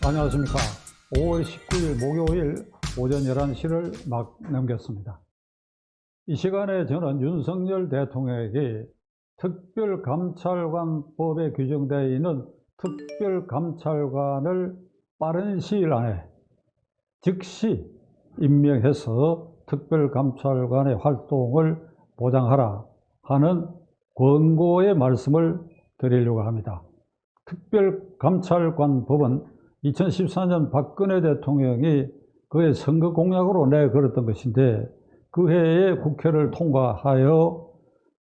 안녕하십니까. 5월 19일 목요일 오전 11시를 막 넘겼습니다. 이 시간에 저는 윤석열 대통령에게 특별감찰관법에 규정되어 있는 특별감찰관을 빠른 시일 안에 즉시 임명해서 특별감찰관의 활동을 보장하라 하는 권고의 말씀을 드리려고 합니다. 특별감찰관법은 2014년 박근혜 대통령이 그의 선거 공약으로 내걸었던 것인데, 그 해에 국회를 통과하여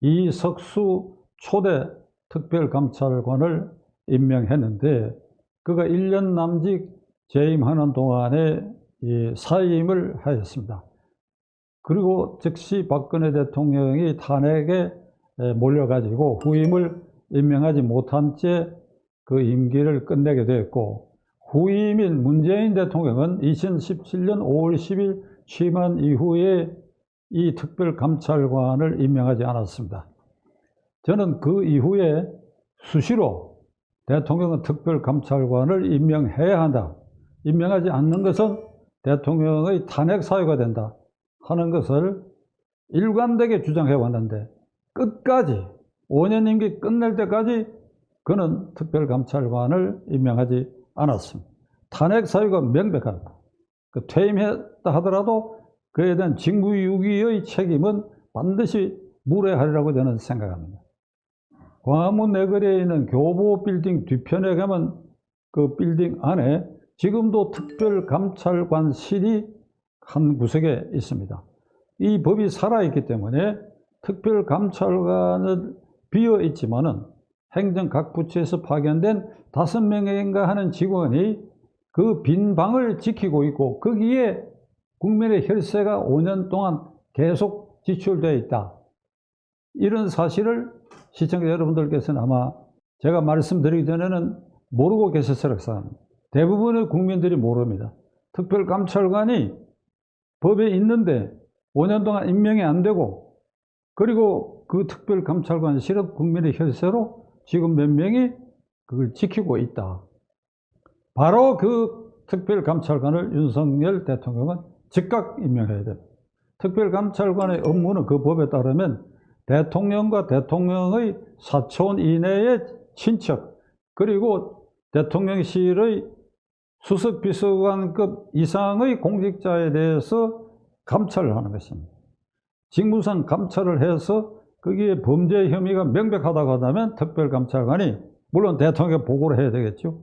이석수 초대 특별감찰관을 임명했는데, 그가 1년 남짓 재임하는 동안에 사임을 하였습니다. 그리고 즉시 박근혜 대통령이 탄핵에 몰려가지고 후임을 임명하지 못한 채 그 임기를 끝내게 되었고, 후임인 문재인 대통령은 2017년 5월 10일 취임한 이후에 이 특별감찰관을 임명하지 않았습니다. 저는 그 이후에 수시로 대통령은 특별감찰관을 임명해야 한다, 임명하지 않는 것은 대통령의 탄핵 사유가 된다 하는 것을 일관되게 주장해 왔는데, 끝까지 5년 임기 끝낼 때까지 그는 특별감찰관을 임명하지 않았습니다. 탄핵 사유가 명백합니다. 퇴임했다 하더라도 그에 대한 직무유기의 책임은 반드시 물어야 하리라고 저는 생각합니다. 광화문 내거리에 있는 교보 빌딩 뒤편에 가면 그 빌딩 안에 지금도 특별감찰관실이 한 구석에 있습니다. 이 법이 살아있기 때문에 특별감찰관은 비어 있지만은 행정 각 부처에서 파견된 5명인가 하는 직원이 그 빈 방을 지키고 있고, 거기에 국민의 혈세가 5년 동안 계속 지출되어 있다. 이런 사실을 시청자 여러분들께서는 아마 제가 말씀드리기 전에는 모르고 계셨을 생각합니다. 대부분의 국민들이 모릅니다. 특별감찰관이 법에 있는데 5년 동안 임명이 안 되고, 그리고 그 특별감찰관실은 국민의 혈세로 지금 몇 명이 그걸 지키고 있다. 바로 그 특별감찰관을 윤석열 대통령은 즉각 임명해야 됩니다. 특별감찰관의 업무는 그 법에 따르면 대통령과 대통령의 사촌 이내의 친척, 그리고 대통령실의 수석비서관급 이상의 공직자에 대해서 감찰을 하는 것입니다. 직무상 감찰을 해서 거기에 범죄 혐의가 명백하다고 한다면 특별감찰관이 물론 대통령에 보고를 해야 되겠죠.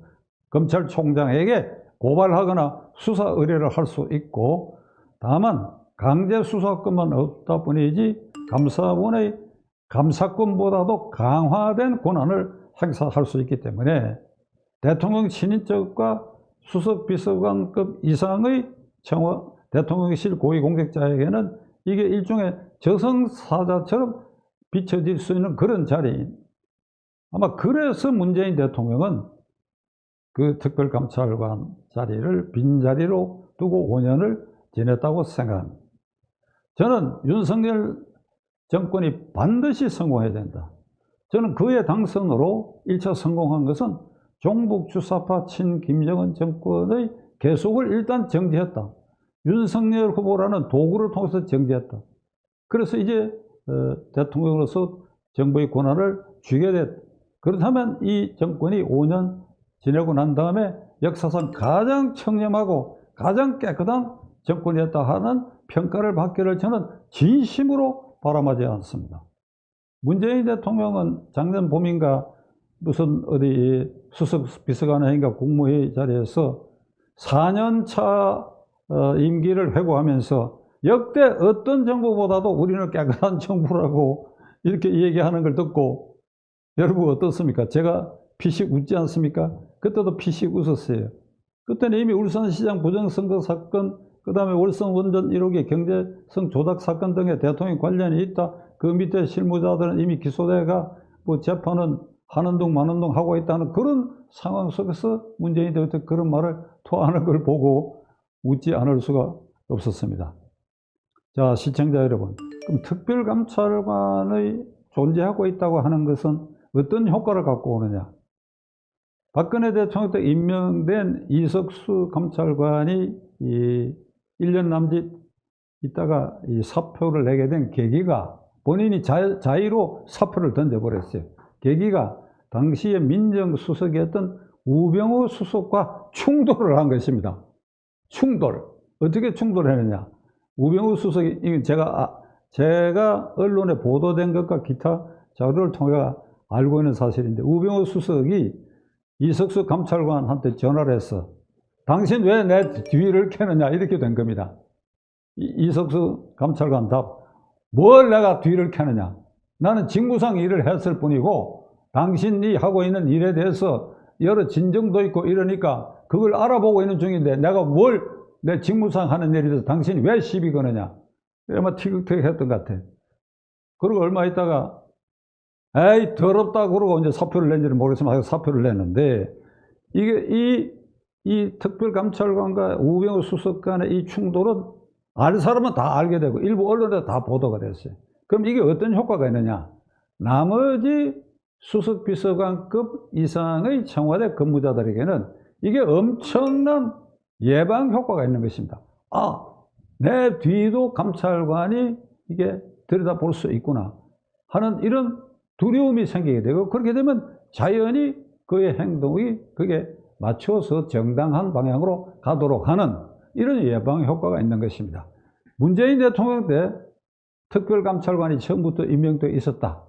검찰총장에게 고발하거나 수사 의뢰를 할 수 있고, 다만 강제 수사권만 없다 뿐이지 감사원의 감사권보다도 강화된 권한을 행사할 수 있기 때문에 대통령 친인척과 수석비서관급 이상의 대통령실 고위공직자에게는 이게 일종의 저승사자처럼 비춰질 수 있는 그런 자리인, 아마 그래서 문재인 대통령은 그 특별감찰관 자리를 빈자리로 두고 5년을 지냈다고 생각합니다. 저는 윤석열 정권이 반드시 성공해야 된다. 저는 그의 당선으로 1차 성공한 것은 종북 주사파 친김정은 정권의 계속을 일단 정지했다. 윤석열 후보라는 도구를 통해서 정지했다. 그래서 이제 대통령으로서 정부의 권한을 쥐게 됐다. 그렇다면 이 정권이 5년 지내고 난 다음에 역사상 가장 청렴하고 가장 깨끗한 정권이었다 하는 평가를 받기를 저는 진심으로 바람하지 않습니다. 문재인 대통령은 작년 봄인가 무슨 어디 수석 비서관회의인가 국무회의 자리에서 4년차 임기를 회고하면서 역대 어떤 정부보다도 우리는 깨끗한 정부라고 이렇게 얘기하는 걸 듣고 여러분 어떻습니까? 제가 피식 웃지 않습니까? 그때도 피식 웃었어요. 그때는 이미 울산시장 부정선거 사건, 그 다음에 월성원전 1호기 경제성 조작 사건 등에 대통령 관련이 있다. 그 밑에 실무자들은 이미 기소돼가 뭐 재판은 하는 둥 마는 둥 하고 있다는 그런 상황 속에서 문재인 대통령이 그런 말을 토하는 걸 보고 웃지 않을 수가 없었습니다. 자, 시청자 여러분, 그럼 특별감찰관의 존재하고 있다고 하는 것은 어떤 효과를 갖고 오느냐? 박근혜 대통령 때 임명된 이석수 검찰관이 1년 남짓 있다가 이 사표를 내게 된 계기가 본인이 자의로 사표를 던져버렸어요. 계기가 당시에 민정수석이었던 우병우 수석과 충돌을 한 것입니다. 충돌. 어떻게 충돌했느냐. 우병우 수석이, 이건 제가 언론에 보도된 것과 기타 자료를 통해 알고 있는 사실인데, 우병우 수석이 이석수 감찰관한테 전화를 해서 당신 왜 내 뒤를 캐느냐 이렇게 된 겁니다. 이석수 감찰관 답, 뭘 내가 뒤를 캐느냐. 나는 직무상 일을 했을 뿐이고 당신이 하고 있는 일에 대해서 여러 진정도 있고 이러니까 그걸 알아보고 있는 중인데 내가 뭘 내 직무상 하는 일에 대해서 당신이 왜 시비 거느냐. 아마 티격태격 했던 것 같아. 그리고 얼마 있다가 에이 더럽다 그러고 이제 사표를 낸지는 모르겠지만 사표를 냈는데, 이게 이 특별감찰관과 우병우 수석 간의 이 충돌은 알 사람은 다 알게 되고 일부 언론에 다 보도가 됐어요. 그럼 이게 어떤 효과가 있느냐. 나머지 수석비서관급 이상의 청와대 근무자들에게는 이게 엄청난 예방 효과가 있는 것입니다. 아, 내 뒤도 감찰관이 이게 들여다볼 수 있구나 하는 이런 두려움이 생기게 되고, 그렇게 되면 자연히 그의 행동이 그게 맞춰서 정당한 방향으로 가도록 하는 이런 예방 효과가 있는 것입니다. 문재인 대통령 때 특별감찰관이 처음부터 임명되어 있었다.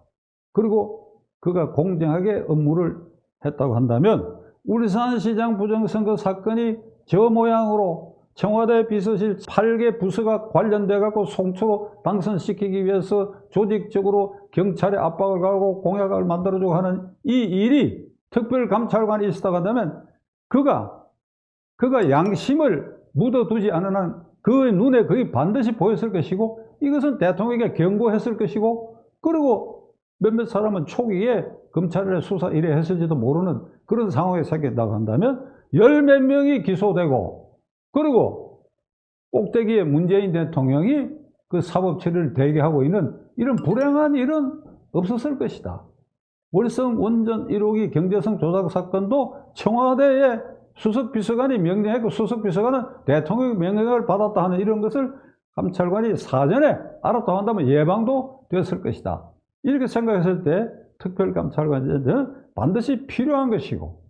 그리고 그가 공정하게 업무를 했다고 한다면 울산시장 부정선거 사건이 저 모양으로 청와대 비서실 8개 부서가 관련돼 갖고 송초로 당선시키기 위해서 조직적으로 경찰에 압박을 가하고 공약을 만들어주고 하는 이 일이 특별감찰관이 있었다고 한다면 그가 양심을 묻어두지 않은 한 그의 눈에 그게 반드시 보였을 것이고, 이것은 대통령에게 경고했을 것이고, 그리고 몇몇 사람은 초기에 검찰의 수사 이래 했을지도 모르는 그런 상황이 생긴다고 한다면 10몇 명이 기소되고, 그리고 꼭대기에 문재인 대통령이 그 사법 처리를 대기하고 있는 이런 불행한 일은 없었을 것이다. 월성 원전 1호기 경제성 조작 사건도 청와대의 수석비서관이 명령했고 수석비서관은 대통령의 명령을 받았다 하는 이런 것을 감찰관이 사전에 알았다고 한다면 예방도 됐을 것이다. 이렇게 생각했을 때 특별감찰관이 반드시 필요한 것이고,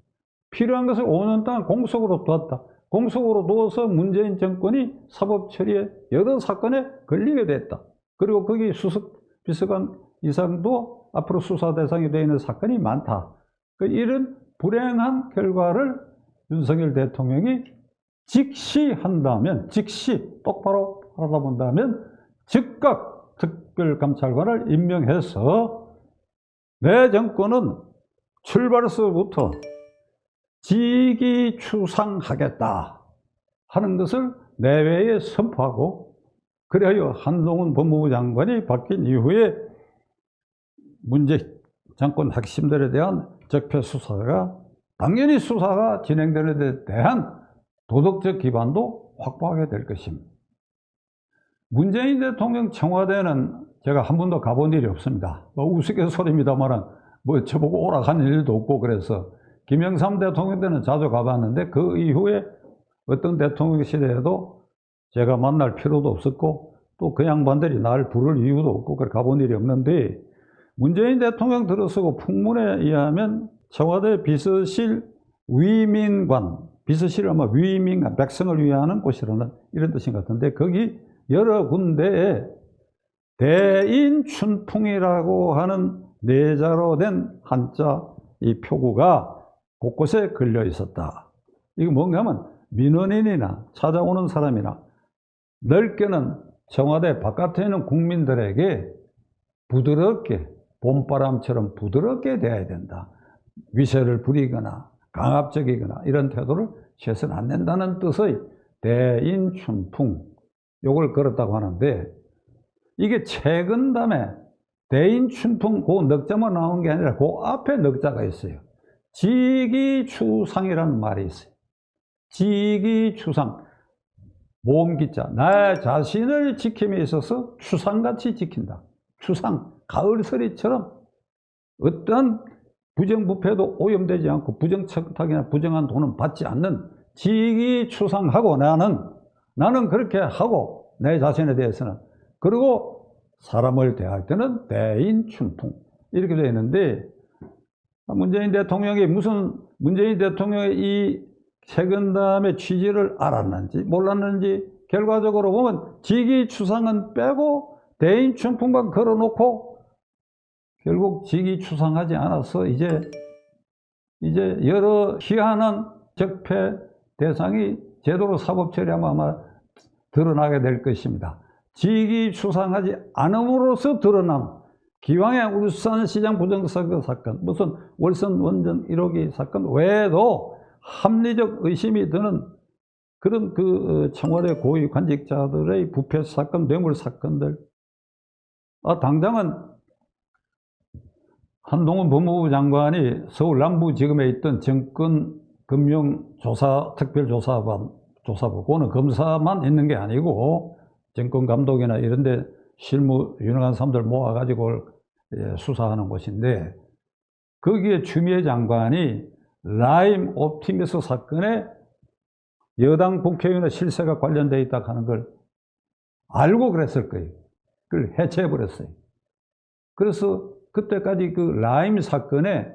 필요한 것을 5년 동안 공석으로 두었다. 공석으로 두어서 문재인 정권이 사법 처리에 여러 사건에 걸리게 됐다. 그리고 거기 수석비서관 이상도 앞으로 수사 대상이 되어 있는 사건이 많다. 이런 불행한 결과를 윤석열 대통령이 즉시 한다면, 즉시 똑바로 알아본다면 즉각 특별감찰관을 임명해서 내 정권은 출발서부터 직위추상하겠다 하는 것을 내외에 선포하고, 그래야 한동훈 법무부 장관이 바뀐 이후에 문재 정권 핵심들에 대한 적폐 수사가 당연히 수사가 진행되는 데 대한 도덕적 기반도 확보하게 될 것입니다. 문재인 대통령 청와대는 제가 한 번도 가본 일이 없습니다. 우스갯소리입니다만 저보고 오락한 일도 없고, 그래서 김영삼 대통령 때는 자주 가봤는데 그 이후에 어떤 대통령 시대에도 제가 만날 필요도 없었고 또 그 양반들이 날 부를 이유도 없고 그래 가본 일이 없는데, 문재인 대통령 들어서고 풍문에 의하면 청와대 비서실 위민관, 비서실 아마 위민관, 백성을 위하는 곳이라는 이런 뜻인 것 같은데, 거기 여러 군데에 대인춘풍이라고 하는 네자로 된 한자 이 표구가 곳곳에 걸려 있었다. 이거 뭔가 하면 민원인이나 찾아오는 사람이나 넓게는 청와대 바깥에 있는 국민들에게 부드럽게, 봄바람처럼 부드럽게 대해야 된다. 위세를 부리거나 강압적이거나 이런 태도를 취해서는 안 된다는 뜻의 대인춘풍, 요걸 걸었다고 하는데, 이게 최근담에 대인춘풍 그 넉자만 나온 게 아니라 그 앞에 넉자가 있어요. 직위추상이라는 말이 있어요. 직위추상, 모음기자, 나 자신을 지킴에 있어서 추상같이 지킨다. 추상, 가을서리처럼 어떤 부정부패도 오염되지 않고 부정청탁이나 부정한 돈은 받지 않는 직위추상하고 나는 그렇게 하고 내 자신에 대해서는 그리고 사람을 대할 때는 대인춘풍 이렇게 되어 있는데 문재인 대통령이 문재인 대통령의 이 최근담의 취지를 알았는지 몰랐는지 결과적으로 보면 직위추상은 빼고 대인춘풍만 걸어놓고 결국 직위추상하지 않아서 이제 여러 희한한 적폐 대상이 제대로 사법 처리하면 아마 드러나게 될 것입니다. 직위추상하지 않음으로써 드러난 기왕의 울산시장 부정선거 사건, 무슨 월선 원전 1호기 사건 외에도 합리적 의심이 드는 그런 청와대 고위 관직자들의 부패 사건, 뇌물 사건들. 당장은 한동훈 법무부 장관이 서울 남부지검에 있던 정권금융조사 특별조사부, 그거는 검사만 있는 게 아니고 정권감독이나 이런 데 실무 유능한 사람들 모아가지고 수사하는 곳인데 거기에 추미애 장관이 라임 옵티미스 사건에 여당 국회의원의 실세가 관련되어 있다 하는 걸 알고 그랬을 거예요. 그걸 해체해버렸어요. 그래서 그때까지 그 라임 사건에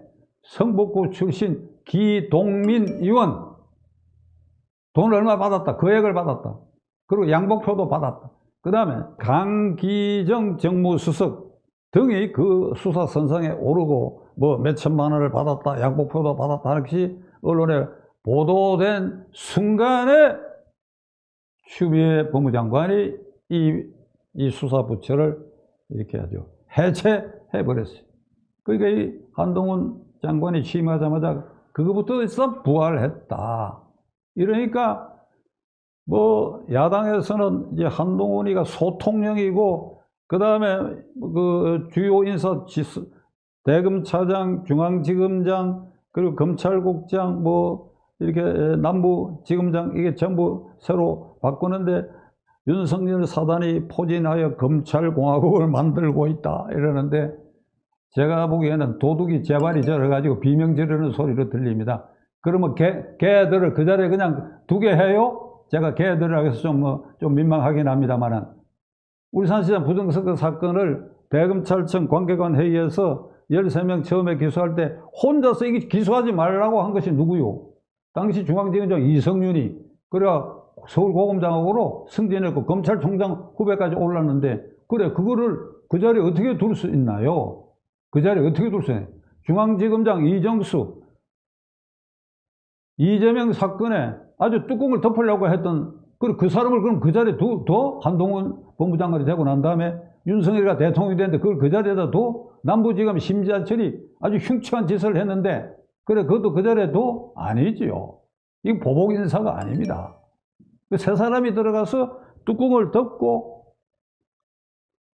성북구 출신 기동민 의원 돈을 얼마 받았다. 거액을 받았다. 그리고 양복표도 받았다. 그 다음에 강기정 정무수석 등이 그 수사 선상에 오르고 뭐 몇천만 원을 받았다. 양복표도 받았다. 하는 것이 언론에 보도된 순간에 추미애 법무장관이 이 수사부처를 이렇게 하죠. 해체해버렸어요. 그러니까 이 한동훈 장관이 취임하자마자 그거부터 일단 부활했다. 이러니까 뭐 야당에서는 이제 한동훈이가 소통령이고 그 다음에 그 주요 인사 대검차장, 중앙지검장 그리고 검찰국장 뭐 이렇게 남부지검장 이게 전부 새로 바꾸는데 윤석열 사단이 포진하여 검찰공화국을 만들고 있다 이러는데 제가 보기에는 도둑이 제발이 저러가지고 비명 지르는 소리로 들립니다. 그러면 걔들을 그 자리에 그냥 두게 해요? 제가 걔들이라고 해서 좀 민망하긴 합니다만은 울산시장 부정선거 사건을 대검찰청 관계관 회의에서 13명 처음에 기소할 때 혼자서 이게 기소하지 말라고 한 것이 누구요? 당시 중앙지검장 이성윤이 그래야 서울고검장으로 승진했고 검찰총장 후배까지 올랐는데 그래 그거를 그 자리에 어떻게 둘 수 있나요? 그 자리에 어떻게 둘 수 있나요? 중앙지검장 이정수 이재명 사건에 아주 뚜껑을 덮으려고 했던 그 사람을 그럼 그 자리에 둬? 한동훈 법무장관이 되고 난 다음에 윤석열이가 대통령이 됐는데 그걸 그 자리에다 둬? 남부지검 심지하철이 아주 흉측한 짓을 했는데 그래 그것도 그 자리에 둬? 아니지요. 이거 보복 인사가 아닙니다. 세 사람이 들어가서 뚜껑을 덮고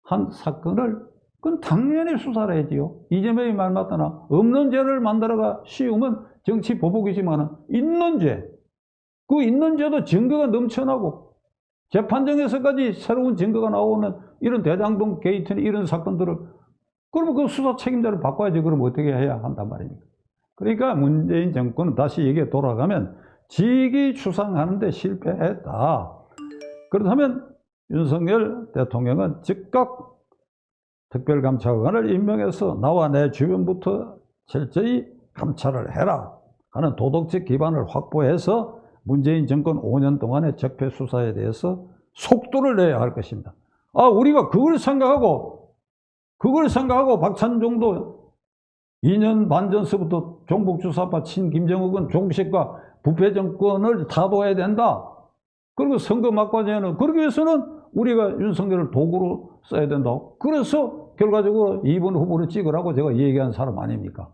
한 사건을 그건 당연히 수사를 해야지요. 이재명이 말 맞다나 없는 죄를 만들어가 씌우면 정치 보복이지만 있는 죄, 그 있는 죄도 증거가 넘쳐나고 재판정에서까지 새로운 증거가 나오는 이런 대장동 게이트나 이런 사건들을 그러면 그 수사 책임자를 바꿔야지. 그럼 어떻게 해야 한단 말입니까? 그러니까 문재인 정권은 다시 얘기에 돌아가면 직위추상하는 데 실패했다. 그렇다면 윤석열 대통령은 즉각 특별감찰관을 임명해서 나와 내 주변부터 철저히 감찰을 해라 하는 도덕적 기반을 확보해서 문재인 정권 5년 동안의 적폐 수사에 대해서 속도를 내야 할 것입니다. 우리가 그걸 생각하고 박찬종도 2년 반 전서부터 종북주사파 친김정욱은 종식과 부패 정권을 타도해야 된다. 그리고 선거 막바지에는 그러기 위해서는 우리가 윤석열을 도구로 써야 된다. 그래서 결과적으로 2번 후보를 찍으라고 제가 얘기한 사람 아닙니까?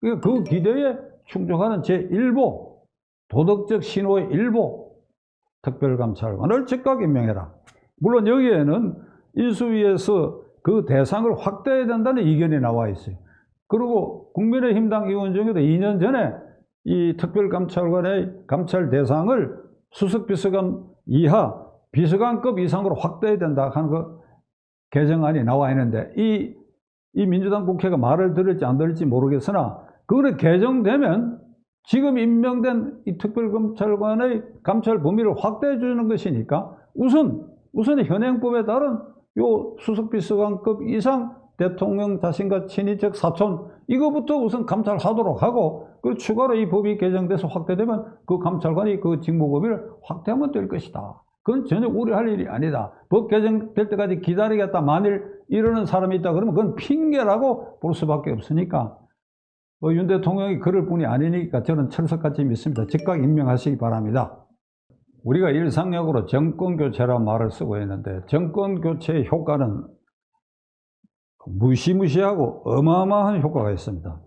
그러니까 그 기대에 충족하는 제1보 도덕적 신호의 1보 특별감찰관을 즉각 임명해라. 물론 여기에는 인수위에서 그 대상을 확대해야 된다는 의견이 나와 있어요. 그리고 국민의힘당 의원 중에도 2년 전에 이 특별감찰관의 감찰 대상을 수석비서관 이하 비서관급 이상으로 확대해야 된다 하는 그 개정안이 나와 있는데 이 민주당 국회가 말을 들을지 안 들을지 모르겠으나 그거는 개정되면 지금 임명된 이 특별검찰관의 감찰 범위를 확대해 주는 것이니까 우선 현행법에 따른 요 수석비서관급 이상 대통령 자신과 친인척 사촌 이거부터 우선 감찰하도록 하고 그 추가로 이 법이 개정돼서 확대되면 그 감찰관이 그 직무 범위를 확대하면 될 것이다. 그건 전혀 우려할 일이 아니다. 법 개정될 때까지 기다리겠다. 만일 이러는 사람이 있다 그러면 그건 핑계라고 볼 수밖에 없으니까 윤 대통령이 그럴 뿐이 아니니까 저는 철석같이 믿습니다. 즉각 임명하시기 바랍니다. 우리가 일상적으로 정권교체라는 말을 쓰고 있는데 정권교체의 효과는 무시무시하고 어마어마한 효과가 있습니다.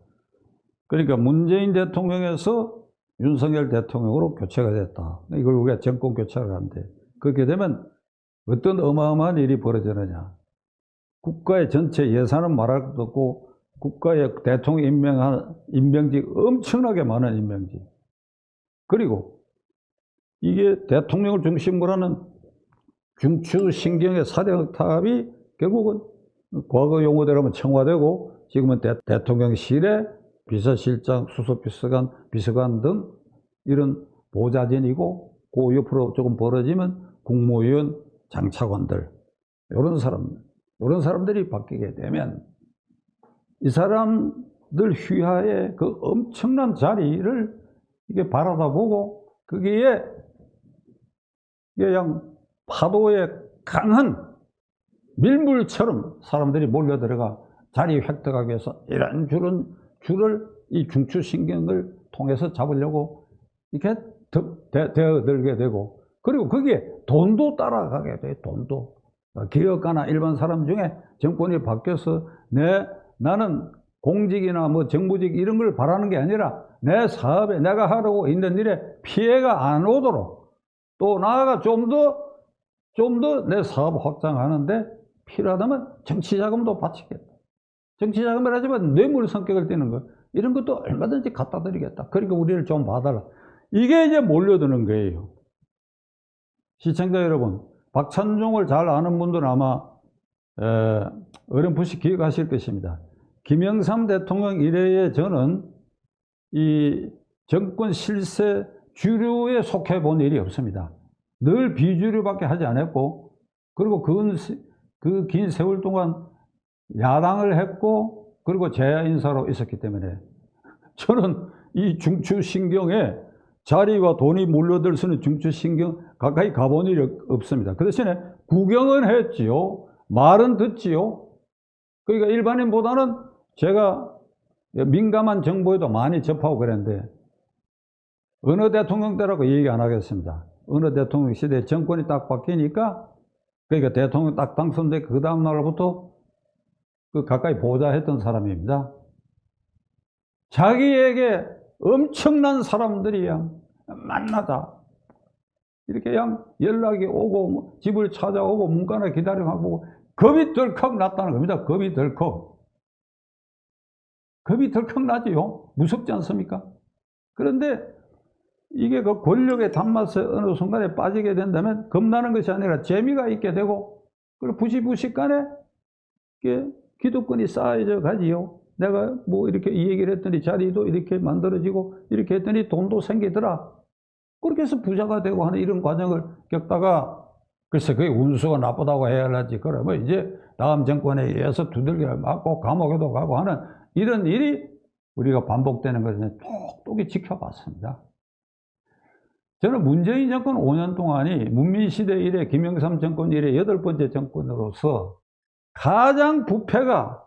그러니까 문재인 대통령에서 윤석열 대통령으로 교체가 됐다. 이걸 우리가 정권교체를 하는데 그렇게 되면 어떤 어마어마한 일이 벌어지느냐. 국가의 전체 예산은 말할 것도 없고 국가의 대통령 임명직 엄청나게 많은 임명직. 그리고 이게 대통령을 중심으로 하는 중추신경의 사령탑이 결국은 과거 용어대로 하면 청와대고 지금은 대통령실에 비서실장, 수석비서관, 비서관 등 이런 보좌진이고 그 옆으로 조금 벌어지면 국무위원, 장차관들 이런 사람들이 바뀌게 되면 이 사람들 휘하에 그 엄청난 자리를 이게 바라다보고 거기에 그냥 파도에 강한 밀물처럼 사람들이 몰려들어가 자리 획득하기 위해서 이런 줄을 이 중추신경을 통해서 잡으려고 이렇게 되어들게 되고 그리고 거기에 돈도 따라가게 돼. 돈도 기업가나 일반 사람 중에 정권이 바뀌어서 나는 공직이나 뭐 정부직 이런 걸 바라는 게 아니라 내 사업에 내가 하려고 있는 일에 피해가 안 오도록 또 나아가 좀 더 내 사업 확장하는데 필요하다면 정치자금도 바치겠다. 정치자금을 하지만 뇌물 성격을 띠는 거 이런 것도 얼마든지 갖다 드리겠다. 그러니까 우리를 좀 봐달라. 이게 이제 몰려드는 거예요. 시청자 여러분, 박찬종을 잘 아는 분들은 아마 어렴풋이 기억하실 것입니다. 김영삼 대통령 이래에 저는 이 정권 실세 주류에 속해 본 일이 없습니다. 늘 비주류밖에 하지 않았고 그리고 그 긴 세월 동안 야당을 했고 그리고 제야 인사로 있었기 때문에 저는 이 중추신경에 자리와 돈이 몰려들 수 있는 중추신경 가까이 가본 일이 없습니다. 그 대신에 구경은 했지요. 말은 듣지요. 그러니까 일반인보다는 제가 민감한 정보에도 많이 접하고 그랬는데 어느 대통령 때라고 얘기 안 하겠습니다. 어느 대통령 시대에 정권이 딱 바뀌니까 그러니까 대통령 딱 당선돼 그 다음 날부터 그 가까이 보좌했던 사람입니다. 자기에게 엄청난 사람들이 만나자 이렇게 그냥 연락이 오고 집을 찾아오고 문간에 기다려하고 겁이 덜컥 났다는 겁니다. 겁이 덜컥 나지요. 무섭지 않습니까? 그런데 이게 그 권력의 단맛에 어느 순간에 빠지게 된다면 겁나는 것이 아니라 재미가 있게 되고 그리고 부시부시간에 기득권이 쌓여져 가지요. 내가 뭐 이렇게 이 얘기를 했더니 자리도 이렇게 만들어지고 이렇게 했더니 돈도 생기더라. 그렇게 해서 부자가 되고 하는 이런 과정을 겪다가 글쎄 그게 운수가 나쁘다고 해야 할지 그러면 이제 다음 정권에 의해서 두들겨 맞고 감옥에도 가고 하는 이런 일이 우리가 반복되는 것을 똑똑히 지켜봤습니다. 저는 문재인 정권 5년 동안이 문민시대 이래 김영삼 정권 이래 8번째 정권으로서 가장 부패가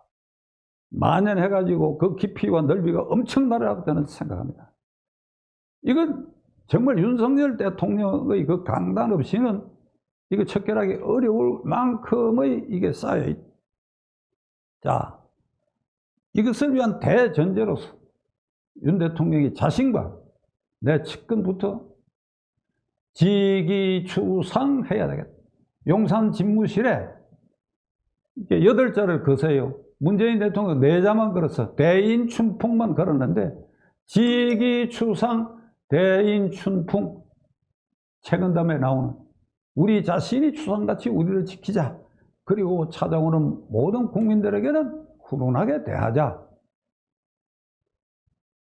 만연해가지고 그 깊이와 넓이가 엄청나다고 저는 생각합니다. 이건 정말 윤석열 대통령의 그 강단 없이는 이거 척결하기 어려울 만큼의 이게 쌓여있다. 자, 이것을 위한 대전제로서 윤 대통령이 자신과 내 측근부터 직위추상해야 되겠다. 용산 집무실에 이렇게 8자를 거세요. 문재인 대통령 4자만 걸었어. 대인춘풍만 걸었는데 직위추상 대인춘풍 책은담에 나오는 우리 자신이 추상같이 우리를 지키자. 그리고 찾아오는 모든 국민들에게는 훈훈하게 대하자.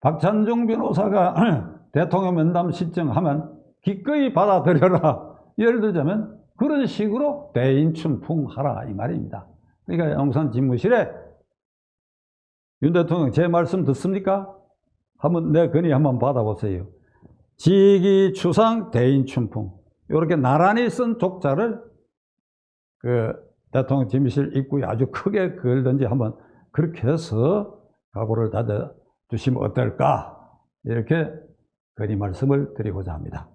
박찬종 변호사가 대통령 면담 신청하면 기꺼이 받아들여라. 예를 들자면 그런 식으로 대인춘풍하라 이 말입니다. 그러니까 용산 집무실에 윤 대통령 제 말씀 듣습니까? 한번 내 건의 한번 받아보세요. 지기추상 대인춘풍 이렇게 나란히 쓴 족자를 그 대통령 집무실 입구에 아주 크게 걸든지 한번 그렇게 해서 각오를 다져 주시면 어떨까 이렇게 건의 말씀을 드리고자 합니다.